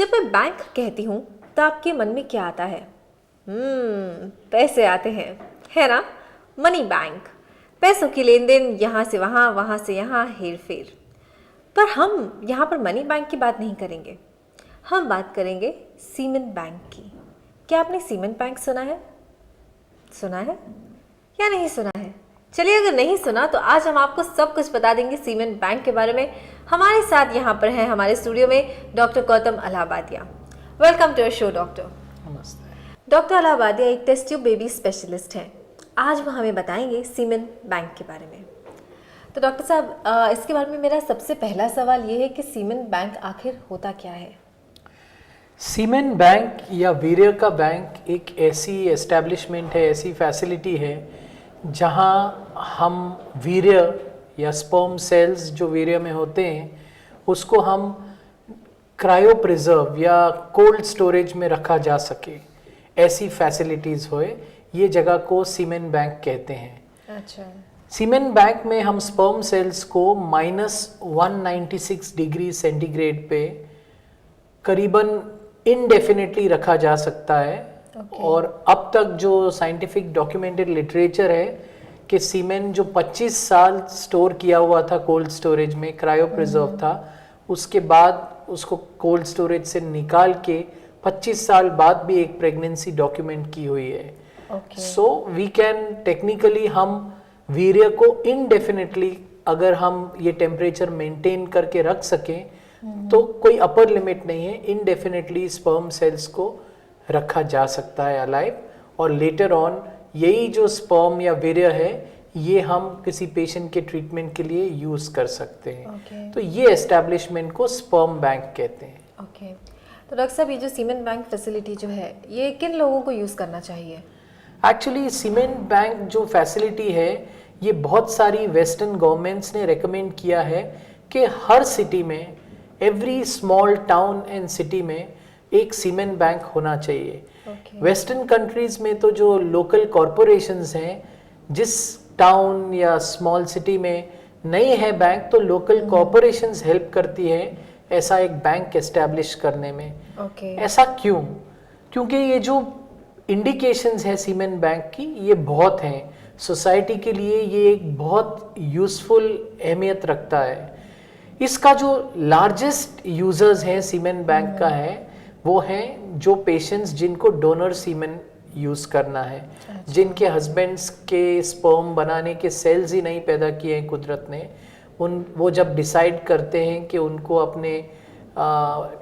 जब मैं बैंक कहती हूँ तो आपके मन में क्या आता है? पैसे आते हैं, है ना? मनी बैंक, पैसों की लेन देन, यहाँ से वहाँ से यहाँ, हेर फेर। पर हम यहाँ पर मनी बैंक की बात नहीं करेंगे, हम बात करेंगे सीमेंट बैंक की। क्या आपने सीमेंट बैंक सुना है? सुना है या नहीं सुना है? चलिए, अगर नहीं सुना तो आज हम आपको सब कुछ बता देंगे सीमेंट बैंक के बारे में। हमारे साथ यहाँ पर है हमारे स्टूडियो में doctor Gautam Allahabadia. Welcome to your show doctor. नमस्ते। डॉक्टर अलाहाबादिया एक टेस्ट ट्यूब बेबी स्पेशलिस्ट हैं। आज वो हमें बताएंगे सीमेंट बैंक के बारे में। तो डॉक्टर साहब, इसके बारे में मेरा सबसे पहला सवाल ये है कि सीमेंट बैंक आखिर होता क्या है? सीमेंट बैंक या वीर्य का बैंक एक ऐसी एस्टेब्लिशमेंट है, ऐसी फैसिलिटी है जहां हम वीर्य या स्पर्म सेल्स जो वीर्य में होते हैं उसको हम क्रायो प्रिजर्व या कोल्ड स्टोरेज में रखा जा सके, ऐसी फैसिलिटीज़ होए, ये जगह को सीमेंट बैंक कहते हैं। अच्छा। सीमेंट बैंक में हम स्पर्म सेल्स को -196 डिग्री सेंटीग्रेड पे करीबन इनडेफिनेटली रखा जा सकता है। और अब तक जो साइंटिफिक डॉक्यूमेंटेड लिटरेचर है कि सीमेंट जो 25 साल स्टोर किया हुआ था कोल्ड स्टोरेज में, क्रायो प्रिजर्व था, उसके बाद उसको कोल्ड स्टोरेज से निकाल के 25 साल बाद भी एक प्रेगनेंसी डॉक्यूमेंट की हुई है। सो वी कैन टेक्निकली हम वीर्य को इनडेफिनेटली अगर हम ये टेम्परेचर मेंटेन करके रख सकें तो कोई अपर लिमिट नहीं है, इनडेफिनेटली स्पर्म सेल्स को रखा जा सकता है अलाइव। और लेटर ऑन यही जो स्पर्म या वीर्य है ये हम किसी पेशेंट के ट्रीटमेंट के लिए यूज कर सकते हैं। तो ये एस्टेब्लिशमेंट को स्पर्म बैंक कहते हैं। तो डॉक्टर साहब, ये जो सीमेंट बैंक फैसिलिटी जो है ये किन लोगों को यूज करना चाहिए? एक्चुअली सीमेंट बैंक जो फैसिलिटी है ये बहुत सारी वेस्टर्न गवर्नमेंट्स ने रेकमेंड किया है कि हर सिटी में, every small town and city में एक सीमेंट बैंक होना चाहिए। वेस्टर्न कंट्रीज में तो जो लोकल कॉरपोरेशंस हैं, जिस टाउन या स्मॉल सिटी में नहीं है बैंक तो लोकल कॉरपोरेशंस हेल्प करती है ऐसा एक बैंक एस्टैब्लिश करने में। ऐसा क्यों? क्योंकि ये जो इंडिकेशंस है सीमेंट बैंक की ये बहुत हैं, सोसाइटी के लिए ये एक बहुत यूजफुल अहमियत रखता है। इसका जो लार्जेस्ट यूजर्स हैं सीमेंट बैंक का है वो हैं जो पेशेंट्स जिनको डोनर सीमेन यूज करना है, जिनके हस्बैंड्स के स्पर्म बनाने के सेल्स ही नहीं पैदा किए हैं कुदरत ने, वो जब डिसाइड करते हैं कि उनको अपने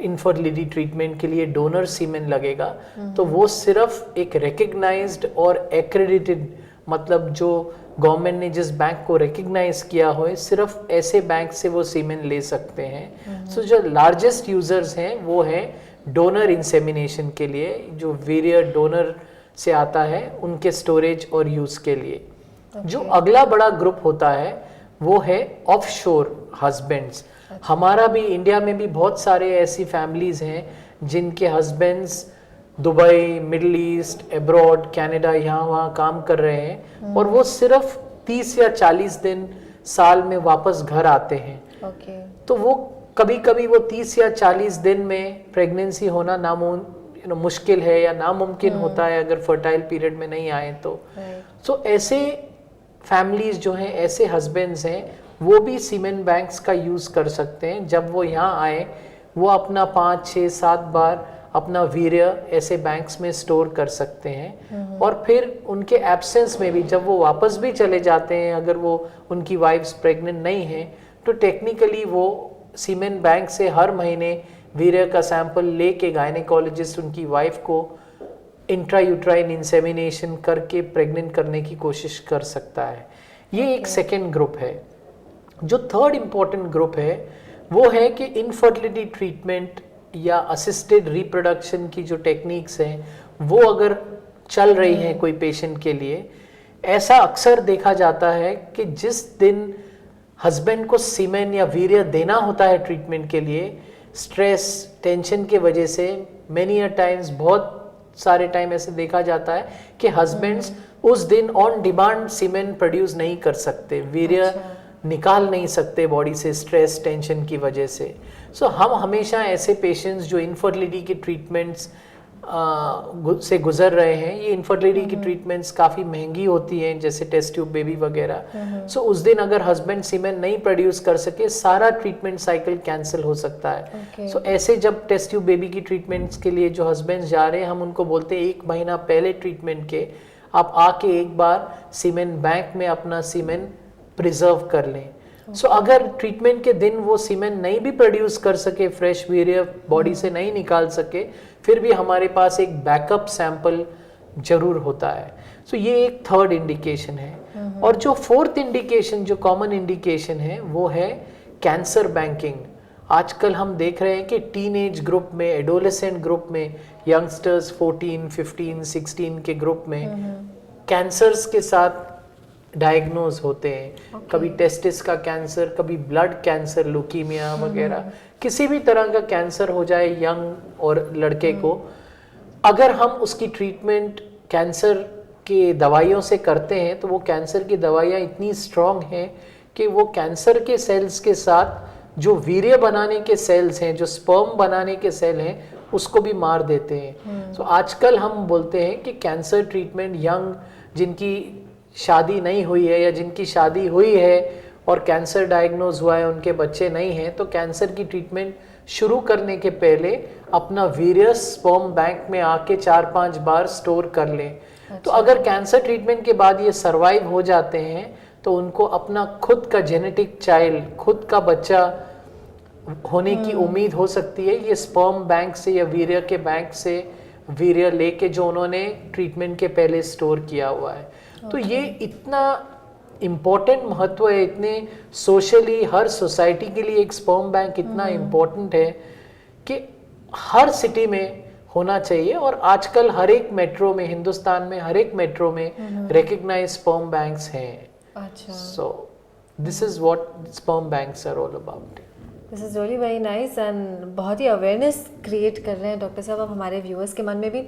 इनफर्टिलिटी ट्रीटमेंट के लिए डोनर सीमेन लगेगा, तो वो सिर्फ एक रिकग्नाइज्ड और एक्रेडिटेड, मतलब जो गवर्नमेंट ने जिस बैंक को रिकग्नाइज किया हो, सिर्फ ऐसे बैंक से वो सीमेन ले सकते हैं। सो जो लार्जेस्ट यूजर्स हैं वो है डोनर इंसेमिनेशन के लिए, जो वीर्य डोनर से आता है उनके स्टोरेज और यूज के लिए। जो अगला बड़ा ग्रुप होता है वो है ऑफशोर हस्बैंड्स। हमारा भी इंडिया में भी बहुत सारे ऐसी फैमिलीज हैं जिनके husbands Dubai, Middle East, abroad, Canada, यहाँ वहाँ काम कर रहे हैं और वो सिर्फ 30 या 40 दिन साल में वापस घर आते हैं। तो वो कभी कभी वो 30 या 40 दिन में प्रेगनेंसी होना मुश्किल है या नामुमकिन होता है अगर फर्टाइल पीरियड में नहीं आए तो। सो ऐसे फैमिलीज जो हैं, ऐसे हस्बैंड्स हैं, वो भी सीमेंट बैंक्स का यूज कर सकते हैं। जब वो यहाँ आए वो अपना 5, 6, 7 बार अपना वीर्य ऐसे बैंक्स में स्टोर कर सकते हैं और फिर उनके एब्सेंस में भी जब वो वापस भी चले जाते हैं, अगर वो उनकी वाइफ्स प्रेग्नेंट नहीं है तो टेक्निकली वो सीमेंट बैंक से हर महीने वीर्य का सैंपल लेके गायनेकोलॉजिस्ट उनकी वाइफ को इंट्रायूट्राइन इंसेमिनेशन करके प्रेग्नेंट करने की कोशिश कर सकता है। ये एक सेकेंड ग्रुप है। जो थर्ड इम्पॉर्टेंट ग्रुप है वो है कि इनफर्टिलिटी ट्रीटमेंट या असिस्टेड रिप्रोडक्शन की जो टेक्निक्स हैं वो अगर चल रही हैं कोई पेशेंट के लिए, ऐसा अक्सर देखा जाता है कि जिस दिन हस्बैंड को सीमेन या वीर्य देना होता है ट्रीटमेंट के लिए, स्ट्रेस, टेंशन के वजह से मेनी अ टाइम्स, बहुत सारे टाइम ऐसे देखा जाता है कि हस्बैंड्स उस दिन ऑन डिमांड सीमेन प्रोड्यूस नहीं कर सकते, वीर्य निकाल नहीं सकते बॉडी से स्ट्रेस टेंशन की वजह से। सो हम हमेशा ऐसे पेशेंट्स जो इनफर्टिलिटी के ट्रीटमेंट्स से गुजर रहे हैं, ये इनफर्टिलिटी की ट्रीटमेंट्स काफ़ी महंगी होती हैं, जैसे टेस्ट ट्यूब बेबी वगैरह। सो उस दिन अगर हस्बैंड सीमेन नहीं प्रोड्यूस कर सके, सारा ट्रीटमेंट साइकिल कैंसिल हो सकता है। सो ऐसे जब टेस्ट ट्यूब बेबी की ट्रीटमेंट्स के लिए जो हस्बैंड जा रहे हैं, हम उनको बोलते हैं 1 महीना पहले ट्रीटमेंट के आप आके एक बार सीमेन बैंक में अपना सीमेन प्रिजर्व कर लें। सो अगर ट्रीटमेंट के दिन वो सीमेन नहीं भी प्रोड्यूस कर सके, फ्रेश वीर्य बॉडी से नहीं निकाल सके, फिर भी हमारे पास एक बैकअप सैंपल जरूर होता है। सो ये एक थर्ड इंडिकेशन है। और जो फोर्थ इंडिकेशन, जो कॉमन इंडिकेशन है, वो है कैंसर बैंकिंग। आजकल हम देख रहे हैं कि टीनेज ग्रुप में, एडोलेसेंट ग्रुप में, यंगस्टर्स 14, 15, 16 के ग्रुप में कैंसर्स के साथ डायग्नोज होते हैं। कभी टेस्टिस का कैंसर, कभी ब्लड कैंसर, लुकीमिया वगैरह, किसी भी तरह का कैंसर हो जाए यंग और लड़के को, अगर हम उसकी ट्रीटमेंट कैंसर के दवाइयों से करते हैं तो वो कैंसर की दवाइयाँ इतनी स्ट्रॉन्ग हैं कि वो कैंसर के सेल्स के साथ जो वीर्य बनाने के सेल्स हैं, जो स्पर्म बनाने के सेल हैं, उसको भी मार देते हैं। तो आजकल हम बोलते हैं कि कैंसर ट्रीटमेंट यंग, जिनकी शादी नहीं हुई है या जिनकी शादी हुई है और कैंसर डायग्नोज हुआ है, उनके बच्चे नहीं हैं, तो कैंसर की ट्रीटमेंट शुरू करने के पहले अपना वीर्य स्पर्म बैंक में आके 4-5 बार स्टोर कर लें। तो अगर कैंसर ट्रीटमेंट के बाद ये सरवाइव हो जाते हैं तो उनको अपना खुद का जेनेटिक चाइल्ड, खुद का बच्चा होने की उम्मीद हो सकती है, ये स्पर्म बैंक से या वीर्य के बैंक से वीर्य लेके जो उन्होंने ट्रीटमेंट के पहले स्टोर किया हुआ है। तो ये इतना इम्पोर्टेंट महत्व है, इतने सोशली हर सोसाइटी के लिए एक स्पर्म बैंक इतना इम्पोर्टेंट है कि हर सिटी में होना चाहिए। और आजकल हर एक मेट्रो में, हिंदुस्तान में हर एक मेट्रो में रिकग्नाइज्ड स्पर्म बैंक्स हैं। अच्छा, so this is what sperm banks are all about. This is really very nice and बहुत ही अवेयरनेस क्रिएट कर रहे हैं डॉक्टर साहब आप हमारे व्यूअर्स के मन में भी।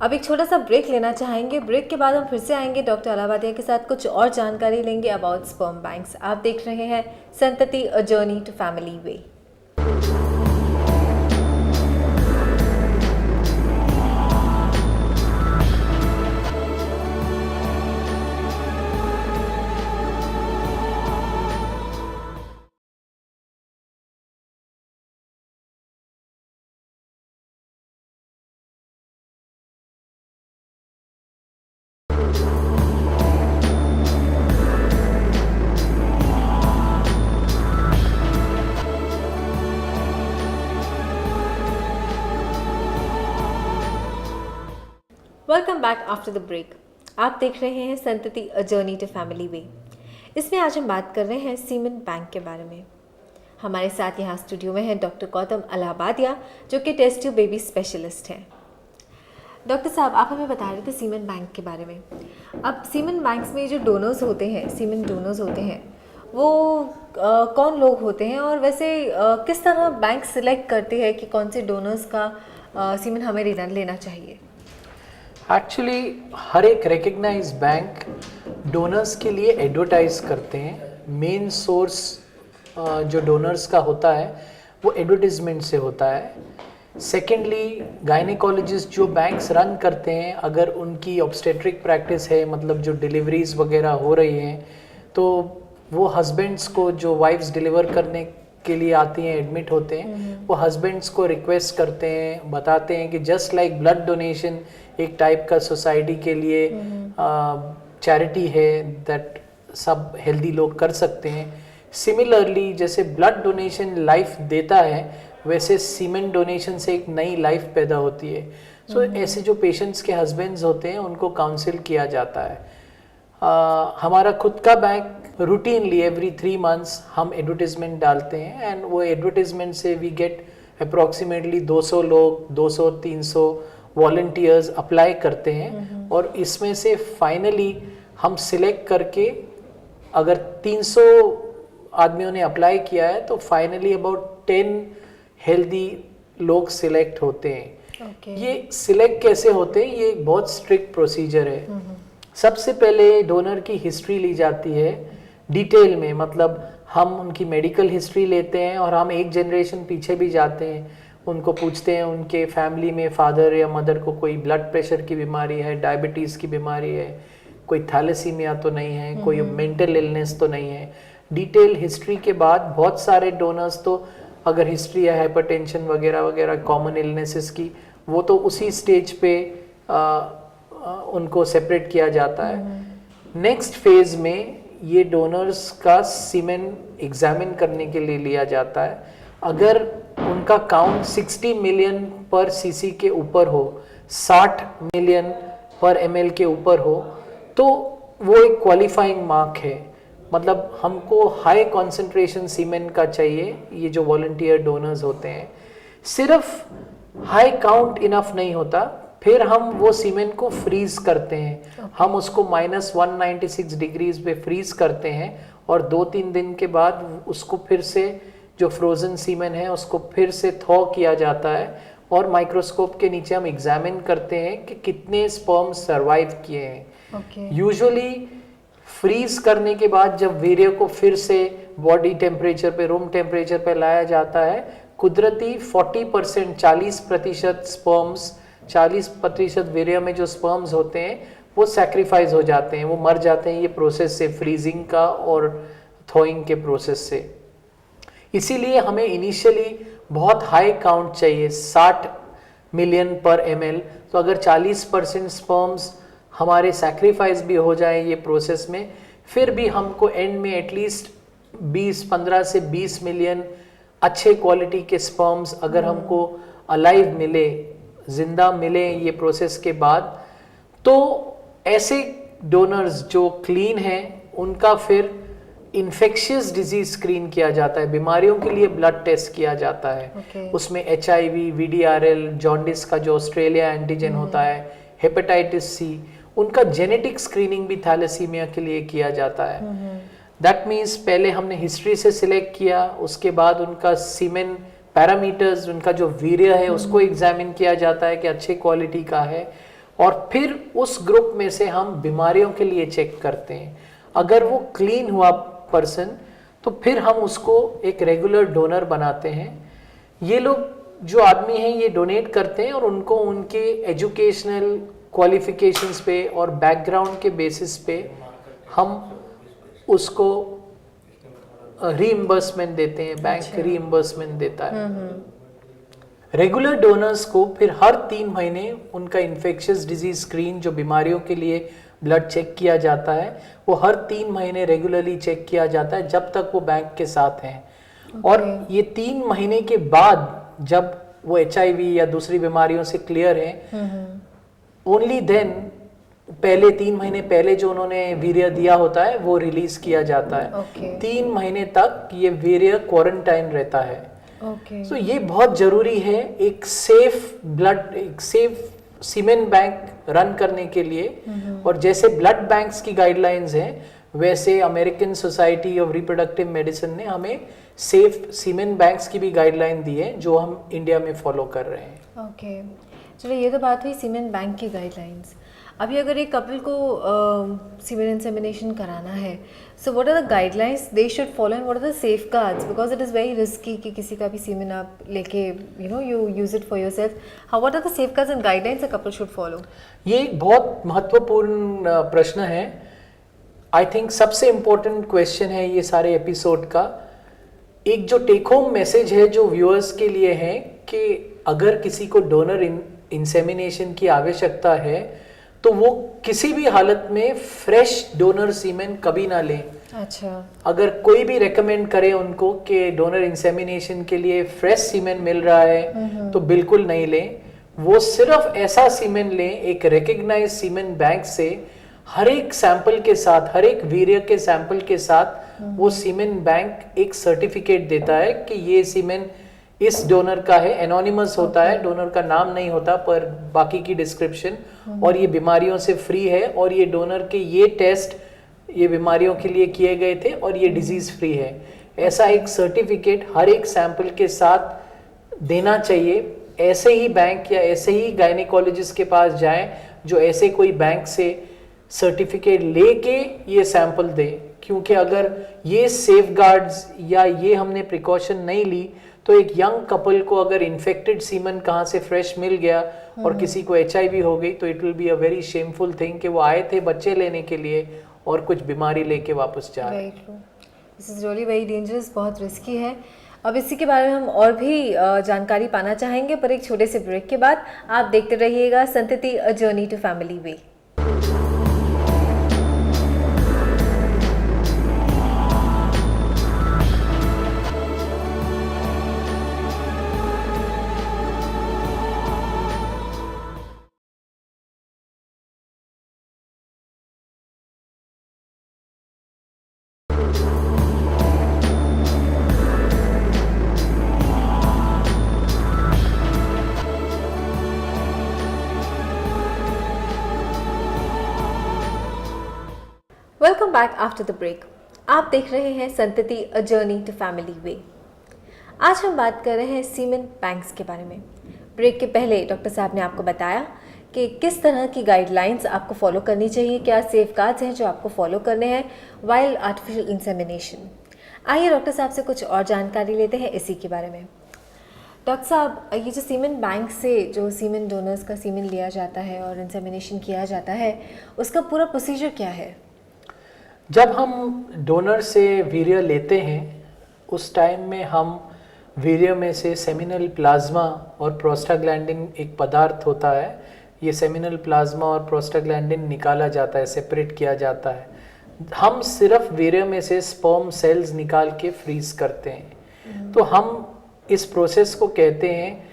अब एक छोटा सा ब्रेक लेना चाहेंगे, ब्रेक के बाद हम फिर से आएंगे डॉक्टर अलाहाबादिया के साथ, कुछ और जानकारी लेंगे अबाउट स्पर्म बैंक्स। आप देख रहे हैं Santati a journey to family way. Welcome back after the break. आप देख रहे हैं Santati a journey to family way. इसमें आज हम बात कर रहे हैं सीमेन बैंक के बारे में। हमारे साथ यहाँ स्टूडियो में है डॉक्टर गौतम अलाहाबादिया, जो कि टेस्ट ट्यूब बेबी स्पेशलिस्ट हैं। डॉक्टर साहब, आप हमें बता रहे थे सीमेन बैंक के बारे में। अब सीमेन बैंक्स में जो डोनर्स होते हैं, सीमेन डोनर्स होते हैं, वो कौन लोग होते हैं, और वैसे किस तरह बैंक सिलेक्ट करते हैं कि कौन से डोनर्स का सीमेन हमें लेना चाहिए? एक्चुअली हर एक रिकग्नाइज बैंक डोनर्स के लिए एडवर्टाइज करते हैं। मेन सोर्स जो डोनर्स का होता है वो एडवर्टीजमेंट से होता है। सेकेंडली, गायनेकोलॉजिस्ट जो बैंक्स रन करते हैं, अगर उनकी ऑब्स्टेट्रिक प्रैक्टिस है, मतलब जो डिलीवरीज वगैरह हो रही हैं, तो वो हस्बैंड्स को, जो वाइफ्स डिलीवर करने के लिए आती हैं, एडमिट होते हैं, वो हस्बैंड्स को रिक्वेस्ट करते हैं, बताते हैं कि जस्ट लाइक ब्लड डोनेशन एक टाइप का सोसाइटी के लिए चैरिटी है, दैट सब हेल्दी लोग कर सकते हैं। सिमिलरली, जैसे ब्लड डोनेशन लाइफ देता है, वैसे सीमेन डोनेशन से एक नई लाइफ पैदा होती है। सो ऐसे जो पेशेंट्स के हस्बैंड्स होते हैं, उनको काउंसिल किया जाता है। हमारा खुद का बैंक रूटीनली एवरी 3 months हम एडवर्टीजमेंट डालते हैं, एंड वो एडवर्टीजमेंट से वी गेट अप्रॉक्सीमेटली 200 लोग, 200-300 वॉलंटियर्स अप्लाई करते हैं। और इसमें से फाइनली हम सिलेक्ट करके, अगर 300 आदमियों ने अप्लाई किया है, तो फाइनली अबाउट 10 हेल्दी लोग सिलेक्ट होते हैं। ये सिलेक्ट कैसे होते हैं, ये एक बहुत स्ट्रिक्ट प्रोसीजर है। सबसे पहले डोनर की हिस्ट्री ली जाती है डिटेल में, मतलब हम उनकी मेडिकल हिस्ट्री लेते हैं और हम एक जनरेशन पीछे भी जाते हैं, उनको पूछते हैं उनके फैमिली में फादर या मदर को कोई ब्लड प्रेशर की बीमारी है, डायबिटीज़ की बीमारी है, कोई थैलेसीमिया तो नहीं है, कोई मेंटल इलनेस तो नहीं है। डिटेल हिस्ट्री के बाद बहुत सारे डोनर्स तो अगर हिस्ट्री है हाइपरटेंशन वगैरह वगैरह कॉमन इलनेसेस की, वो तो उसी स्टेज पे उनको सेपरेट किया जाता है। नेक्स्ट फेज में ये डोनर्स का सीमेन एग्जामिन करने के लिए लिया जाता है। अगर उनका काउंट 60 मिलियन पर सीसी के ऊपर हो, 60 मिलियन पर एमएल के ऊपर हो, तो वो एक क्वालिफाइंग मार्क है। मतलब हमको हाई कॉन्सेंट्रेशन सीमेन का चाहिए। ये जो वॉलंटियर डोनर्स होते हैं, सिर्फ हाई काउंट इनफ नहीं होता, फिर हम वो सीमेन को फ्रीज करते हैं। हम उसको -196 डिग्रीज पे फ्रीज करते हैं और 2-3 दिन के बाद उसको फिर से जो फ्रोजन सीमेन है उसको फिर से थॉ किया जाता है और माइक्रोस्कोप के नीचे हम एग्जामिन करते हैं कि कितने स्पर्म सरवाइव किए हैं। यूजुअली फ्रीज करने के बाद जब वीर्य को फिर से बॉडी टेम्परेचर पे, रूम टेम्परेचर पे लाया जाता है, कुदरती 40% 40% स्पर्म्स, 40% वीर्य में जो स्पर्म्स होते हैं वो सैक्रिफाइस हो जाते हैं, वो मर जाते हैं ये प्रोसेस से, फ्रीजिंग का और थॉइंग के प्रोसेस से। इसीलिए हमें इनिशियली बहुत हाई काउंट चाहिए, 60 मिलियन पर एमएल। तो अगर 40% स्पर्म्स हमारे सैक्रिफाइस भी हो जाए ये प्रोसेस में, फिर भी हमको एंड में एटलीस्ट 15 से 20 मिलियन अच्छे क्वालिटी के स्पर्म्स अगर हमको अलाइव मिले, जिंदा मिले ये प्रोसेस के बाद, तो ऐसे डोनर्स जो क्लीन हैं उनका फिर इन्फेक्शियस डिजीज स्क्रीन किया जाता है, बीमारियों के लिए ब्लड टेस्ट किया जाता है। उसमें HIV, VDRL, जॉन्डिस का जो ऑस्ट्रेलिया एंटीजन होता है, हेपेटाइटिस C, उनका जेनेटिक स्क्रीनिंग भी थैलेसीमिया के लिए किया जाता है। दैट मीन्स पहले हमने हिस्ट्री से सिलेक्ट किया, उसके बाद उनका सीमेन पैरामीटर्स, उनका जो वीर्य है उसको एग्जामिन किया जाता है कि अच्छे क्वालिटी का है, और फिर उस ग्रुप में से हम बीमारियों के लिए चेक करते हैं। अगर वो क्लीन हुआ पर्सन तो फिर हम उसको एक रेगुलर डोनर बनाते हैं। ये लोग जो आदमी हैं ये डोनेट करते हैं और उनको उनके एजुकेशनल क्वालिफिकेशंस पे और बैकग्राउंड के बेसिस पे हम उसको रीइंबर्समेंट देते हैं, बैंक रीइंबर्समेंट देता है। रेगुलर डोनर्स को फिर हर 3 महीने उनका इन्फेक्शियस डिजीज स्क्रीन, जो बीमारियों के लिए ब्लड चेक किया जाता है, वो हर 3 महीने रेगुलरली चेक किया जाता है जब तक वो बैंक के साथ हैं। और ये 3 महीने के बाद जब वो HIV या दूसरी बीमारियों से क्लियर है, ओनली देन पहले 3 महीने पहले जो उन्होंने वीर्य दिया होता है वो रिलीज किया जाता है। 3 महीने तक ये वीर्य क्वारंटाइन रहता है। तो ये बहुत जरूरी है एक सेफ ब्लड, एक सेफ सीमेन बैंक रन करने के लिए। और जैसे ब्लड बैंक्स की गाइडलाइंस हैं, वैसे American society of reproductive medicine ने हमें सेफ सीमेन बैंक्स की भी गाइडलाइन दी है, जो हम इंडिया में फॉलो कर रहे हैं। चलो, ये तो बात हुई सीमेन बैंक की गाइडलाइंस। अभी अगर एक कपल को सीमेन इंसेमिनेशन कराना है, so what are the guidelines they should follow and what are the safeguards, because it is very risky कि किसी का भी सीमेन आप लेके you use it for yourself. How what are the safeguards and guidelines a couple should follow? ये एक बहुत महत्वपूर्ण प्रश्न है। आई थिंक सबसे इम्पोर्टेंट क्वेश्चन है ये सारे एपिसोड का। एक जो टेक होम मैसेज है जो व्यूअर्स के लिए है कि अगर किसी को डोनर इंसेमिनेशन की आवश्यकता है तो वो किसी भी हालत में फ्रेश डोनर सीमेन कभी ना लें। अगर कोई भी रेकमेंड करे उनको कि डोनर इंसेमिनेशन के लिए फ्रेश सीमेन मिल रहा है तो बिल्कुल नहीं लें। वो सिर्फ ऐसा सीमेन लें एक रिकग्नाइज सीमेन बैंक से, हर एक सैंपल के साथ, हर एक वीर्य के सैंपल के साथ वो सीमेन बैंक एक सर्टिफिकेट देता है कि ये सीमेन इस डोनर का है। एनोनिमस होता है, डोनर का नाम नहीं होता पर बाकी की डिस्क्रिप्शन, और ये बीमारियों से फ्री है, और ये डोनर के ये टेस्ट ये बीमारियों के लिए किए गए थे और ये डिजीज फ्री है। ऐसा एक सर्टिफिकेट हर एक सैंपल के साथ देना चाहिए। ऐसे ही बैंक या ऐसे ही गायनेकोलॉजिस्ट के पास जाएं जो ऐसे कोई बैंक से सर्टिफिकेट लेके ये सैंपल दे, क्योंकि अगर ये सेफगार्ड्स या ये हमने प्रिकॉशन नहीं ली तो एक यंग कपल को अगर इन्फेक्टेड सीमन कहाँ से फ्रेश मिल गया और किसी को HIV हो गई तो it will be a very shameful thing कि वो आए थे बच्चे लेने के लिए और कुछ बीमारी लेके वापस जा रहे हैं। This is really very dangerous, बहुत रिस्की है। अब इसी के बारे में हम और भी जानकारी पाना चाहेंगे, पर एक छोटे से ब्रेक के बाद। आप देखते रहिएगा Santati a journey to family way. Welcome back after the break. आप देख रहे हैं Santati a journey to family way. आज हम बात कर रहे हैं सीमेन बैंक्स के बारे में। ब्रेक के पहले डॉक्टर साहब ने आपको बताया कि किस तरह की गाइडलाइंस आपको फॉलो करनी चाहिए, क्या सेफगार्ड्स हैं जो आपको फॉलो करने हैं वाइल आर्टिफिशियल इंसेमिनेशन। आइए डॉक्टर साहब से कुछ और जानकारी लेते हैं इसी के बारे में। डॉक्टर साहब, ये जो सीमेन बैंक से जो सीमेन डोनर्स का सीमेन लिया जाता है और इंसेमिनेशन किया जाता है, उसका पूरा प्रोसीजर क्या है? जब हम डोनर से वीर्य लेते हैं उस टाइम में हम वीर्य में से सेमिनल प्लाज्मा और प्रोस्टाग्लैंडिन एक पदार्थ होता है, ये सेमिनल प्लाज्मा और प्रोस्टाग्लैंडिन निकाला जाता है, सेपरेट किया जाता है। हम सिर्फ वीर्य में से स्पर्म सेल्स निकाल के फ्रीज करते हैं। तो हम इस प्रोसेस को कहते हैं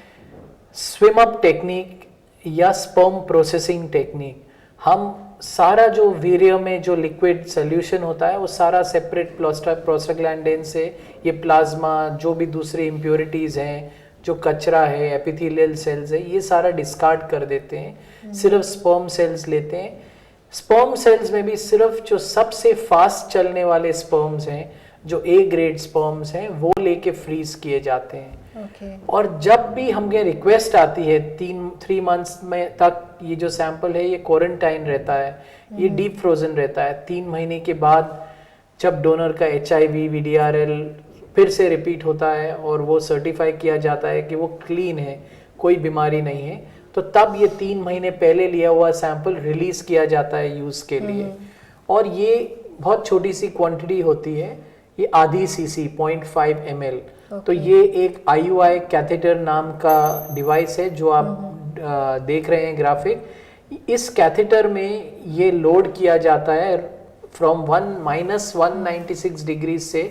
स्विम अप टेक्निक या स्पर्म प्रोसेसिंग टेक्निक। हम सारा जो वीर्य में जो लिक्विड सोल्यूशन होता है वो सारा सेपरेट प्रोस्टाग्लैंडिन से ये प्लाज्मा, जो भी दूसरी इम्प्योरिटीज़ हैं, जो कचरा है, एपिथेलियल सेल्स है, ये सारा डिस्कार्ड कर देते हैं। सिर्फ स्पर्म सेल्स लेते हैं। स्पर्म सेल्स में भी सिर्फ जो सबसे फास्ट चलने वाले स्पर्म्स हैं, जो A ग्रेड स्पर्म्स हैं, वो लेके फ्रीज किए जाते हैं। और जब भी हमें रिक्वेस्ट आती है 3 मंथ्स में तक ये जो सैंपल है ये क्वारंटाइन रहता है, ये डीप फ्रोजन रहता है। 3 महीने के बाद जब डोनर का HIV VDRL फिर से रिपीट होता है और वो सर्टिफाई किया जाता है कि वो क्लीन है, कोई बीमारी नहीं है, तो तब ये 3 महीने पहले लिया हुआ सैंपल रिलीज किया जाता है यूज़ के लिए। और ये बहुत छोटी सी क्वांटिटी होती है, ये आधी सीसी 0.5 ml। तो ये एक IUI कैथेटर नाम का डिवाइस है जो आप देख रहे हैं ग्राफिक। इस कैथेटर में ये लोड किया जाता है फ्रॉम -196 डिग्री से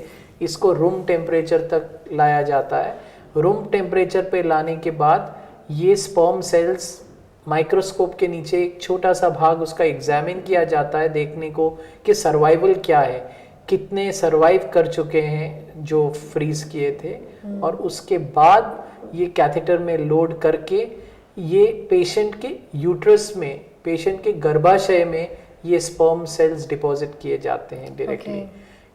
इसको रूम टेम्परेचर तक लाया जाता है। रूम टेम्परेचर पे लाने के बाद ये स्पर्म सेल्स माइक्रोस्कोप के नीचे एक छोटा सा भाग उसका एग्जामिन किया जाता है देखने को कि सर्वाइवल क्या है, कितने सर्वाइव कर चुके हैं जो फ्रीज किए थे। और उसके बाद ये कैथेटर में लोड करके ये पेशेंट के यूट्रस में, पेशेंट के गर्भाशय में ये स्पर्म सेल्स डिपॉजिट किए जाते हैं डायरेक्टली।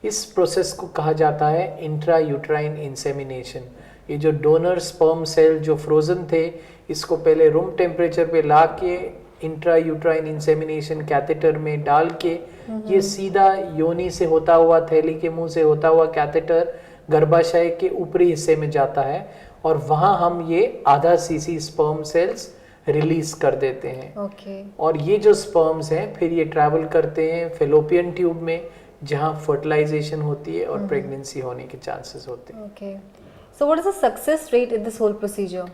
इस प्रोसेस को कहा जाता है इंट्रा यूट्राइन इंसेमिनेशन। ये जो डोनर स्पर्म सेल जो फ्रोजन थे, इसको पहले रूम टेम्परेचर पे ला के इंट्रा यूट्राइन इंसेमिनेशन कैथेटर में डाल के ये सीधा योनि से होता हुआ, थैली के मुंह से होता हुआ कैथेटर गर्भाशय के ऊपरी हिस्से में जाता है और वहाँ हम ये आधा सीसी स्पर्म सेल्स रिलीज कर देते हैं। और ये जो स्पर्म्स हैं फिर ये ट्रैवल करते हैं फेलोपियन ट्यूब में, जहाँ फर्टिलाइजेशन होती है और प्रेगनेंसी होने के चांसेस होते हैं। So what is the success rate in this whole procedure?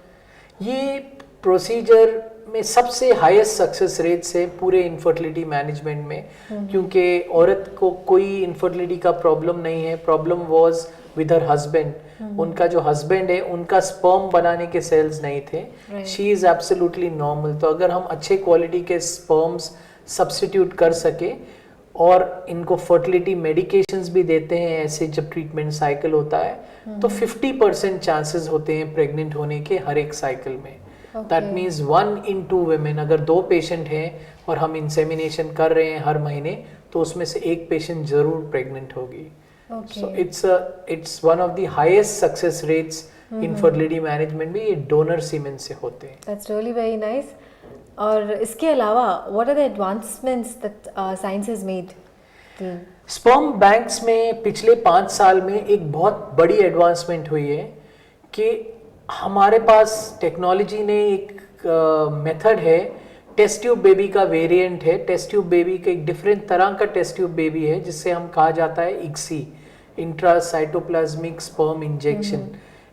ये प्रोसीजर में सबसे हाईएस्ट सक्सेस रेट है पूरे इनफर्टिलिटी मैनेजमेंट में, क्योंकि औरत को कोई इनफर्टिलिटी का प्रॉब्लम नहीं है। Problem was with her husband. उनका जो हस्बैंड है उनका स्पर्म बनाने के सेल्स नहीं थे। She is absolutely normal. तो अगर हम अच्छे क्वालिटी के स्पर्म्स सब्स्टिट्यूट कर सके और इनको फर्टिलिटी मेडिकेशंस भी देते हैं ऐसे जब ट्रीटमेंट साइकिल होता है, तो 50% चांसेस होते हैं प्रेग्नेंट होने के हर एक साइकिल में। दैट मीन्स 1 in 2 women, अगर 2 पेशेंट हैं और हम इंसेमिनेशन कर रहे हैं हर महीने, तो उसमें से एक पेशेंट जरूर प्रेग्नेंट होगी। So it's one of the highest success rates in fertility management में ये डोनर सीमेन से होते हैं। That's really very nice. और इसके अलावा what are the advancements that science has made? Sperm banks में पिछले 5 साल में एक बहुत बड़ी एडवांसमेंट हुई है कि हमारे पास टेक्नोलॉजी ने एक मेथड है, टेस्ट ट्यूब बेबी का वेरिएंट है। टेस्ट ट्यूब बेबी का एक डिफरेंट तरह का टेस्ट ट्यूब बेबी है जिससे हम कहा जाता है ICSI, इंट्रासाइटोप्लाज्मिक स्पर्म इंजेक्शन।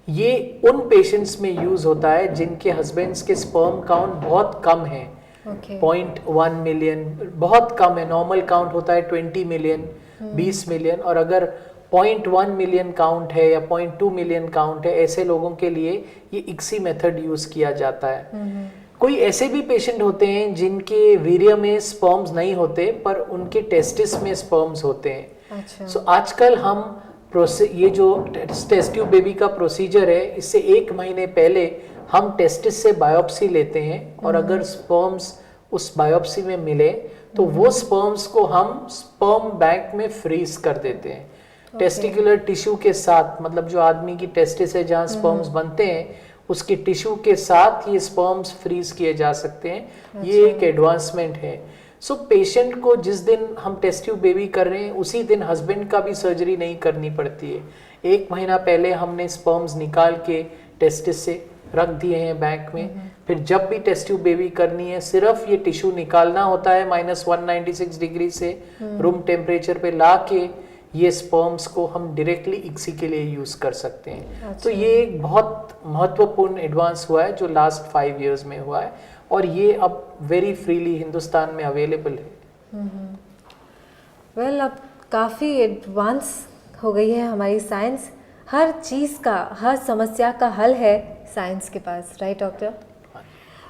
ये उन पेशेंट्स में यूज होता है जिनके हस्बैंड्स के स्पर्म काउंट बहुत कम है, 0.1 मिलियन बहुत कम है। नॉर्मल काउंट होता है 20 मिलियन, 20 मिलियन, और अगर 0.1 मिलियन काउंट है या 0.2 मिलियन काउंट है, ऐसे लोगों के लिए ये ICSI मेथड यूज किया जाता है। कोई ऐसे भी पेशेंट होते हैं जिनके वीर्य में स्पर्म्स नहीं होते पर उनके टेस्टिस में स्पर्म्स होते हैं। अच्छा। सो आजकल हम ये जो टेस्ट ट्यूब बेबी का प्रोसीजर है, इससे 1 महीने पहले हम टेस्टिस से बायोप्सी लेते हैं और अगर स्पर्म्स उस बायोप्सी में मिले तो वो स्पर्म्स को हम स्पर्म बैंक में फ्रीज कर देते हैं। टेस्टिकुलर टिश्यू के साथ, मतलब जो आदमी की टेस्टिस है जहाँ स्पर्म्स बनते हैं, उसके टिश्यू के साथ ये स्पर्म्स फ्रीज किए जा सकते हैं। ये एक एडवांसमेंट है। सो पेशेंट को जिस दिन हम टेस्ट ट्यूब बेबी कर रहे हैं उसी दिन हस्बैंड का भी सर्जरी नहीं करनी पड़ती है। 1 महीना पहले हमने स्पर्म्स निकाल के टेस्टिस से रख दिए हैं बैंक में। फिर जब भी टेस्ट ट्यूब बेबी करनी है सिर्फ ये टिश्यू निकालना होता है -196 डिग्री से रूम टेम्परेचर पे ला के ये स्पर्म्स को हम डायरेक्टली ICSI के लिए यूज कर सकते हैं। अच्छा। तो ये एक बहुत महत्वपूर्ण एडवांस हुआ है जो लास्ट 5 इयर्स में हुआ है और ये अब वेरी फ्रीली हिंदुस्तान में अवेलेबल है। वेल, अब काफ़ी एडवांस हो गई है हमारी साइंस। हर चीज़ का, हर समस्या का हल है साइंस के पास, right doctor?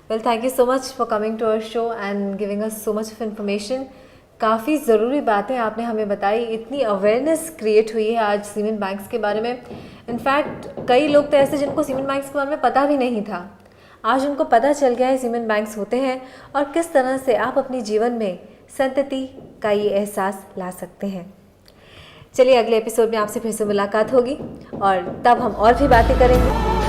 Well, thank you so much for coming to our show and giving us so much of information. काफ़ी ज़रूरी बातें आपने हमें बताई। इतनी अवेयरनेस क्रिएट हुई है आज सीमेन बैंक्स के बारे में। इनफैक्ट कई लोग तो ऐसे जिनको सीमेन बैंक्स के बारे में पता भी नहीं था, आज उनको पता चल गया है सीमेन बैंक्स होते हैं और किस तरह से आप अपने जीवन में संतति का ये एहसास ला सकते हैं। चलिए, अगले एपिसोड में आपसे फिर से मुलाकात होगी और तब हम और भी बातें करेंगे।